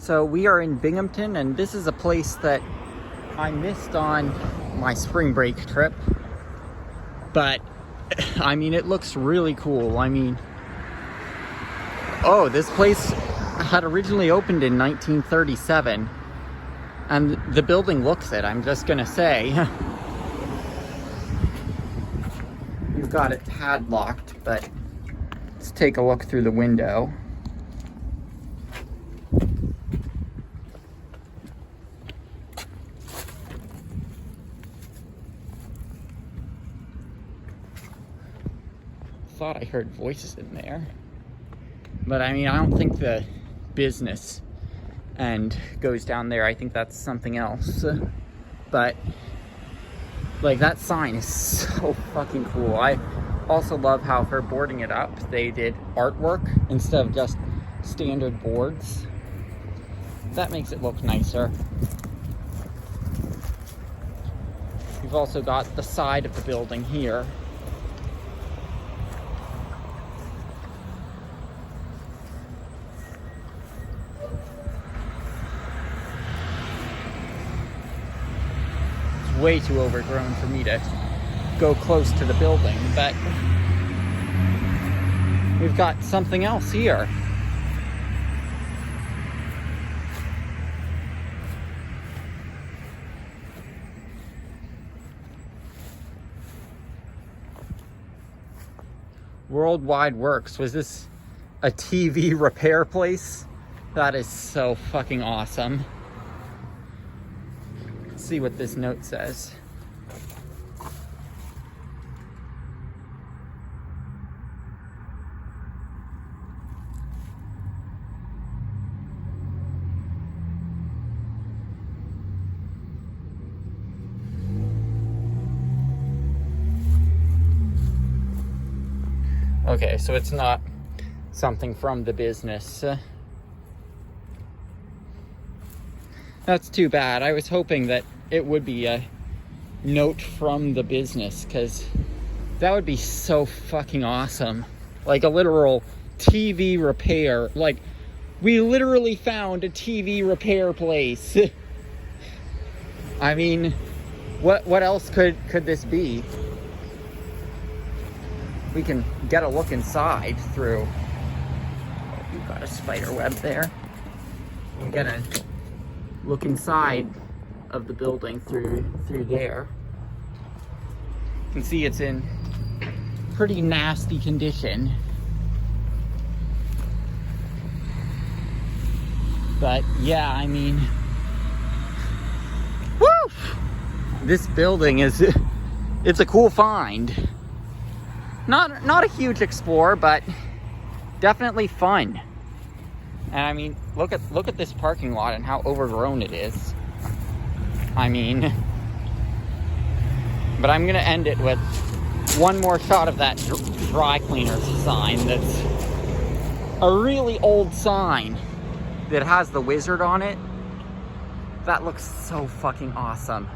So we are in Binghamton, and this is a place that I missed on my spring break trip. But, I mean, it looks really cool. I mean, oh, this place had originally opened in 1937. And the building looks it, I'm just gonna say. You've got it padlocked, but let's take a look through the window. Thought I heard voices in there, but I mean, I don't think the business end goes down there. I think that's something else. But like, that sign is so fucking cool. I also love how for boarding it up they did artwork instead of just standard boards. That makes it look nicer. We've also got the side of the building here. Way too overgrown for me to go close to the building, but we've got something else here. Worldwide Works. Was this a TV repair place? That is so fucking awesome. See what this note says. Okay, so it's not something from the business. That's too bad. I was hoping that it would be a note from the business, because that would be so fucking awesome. Like a literal TV repair. Like, we literally found a TV repair place. I mean, what else could this be? We can get a look inside through... Oh, you've got a spider web there. We get a look inside of the building through there. You can see it's in pretty nasty condition. But yeah, I mean, woo! This building it's a cool find. Not a huge explore, but definitely fun. And I mean, look at this parking lot and how overgrown it is. I mean, but I'm gonna end it with one more shot of that dry cleaner's sign. That's a really old sign that has the wizard on it. That looks so fucking awesome.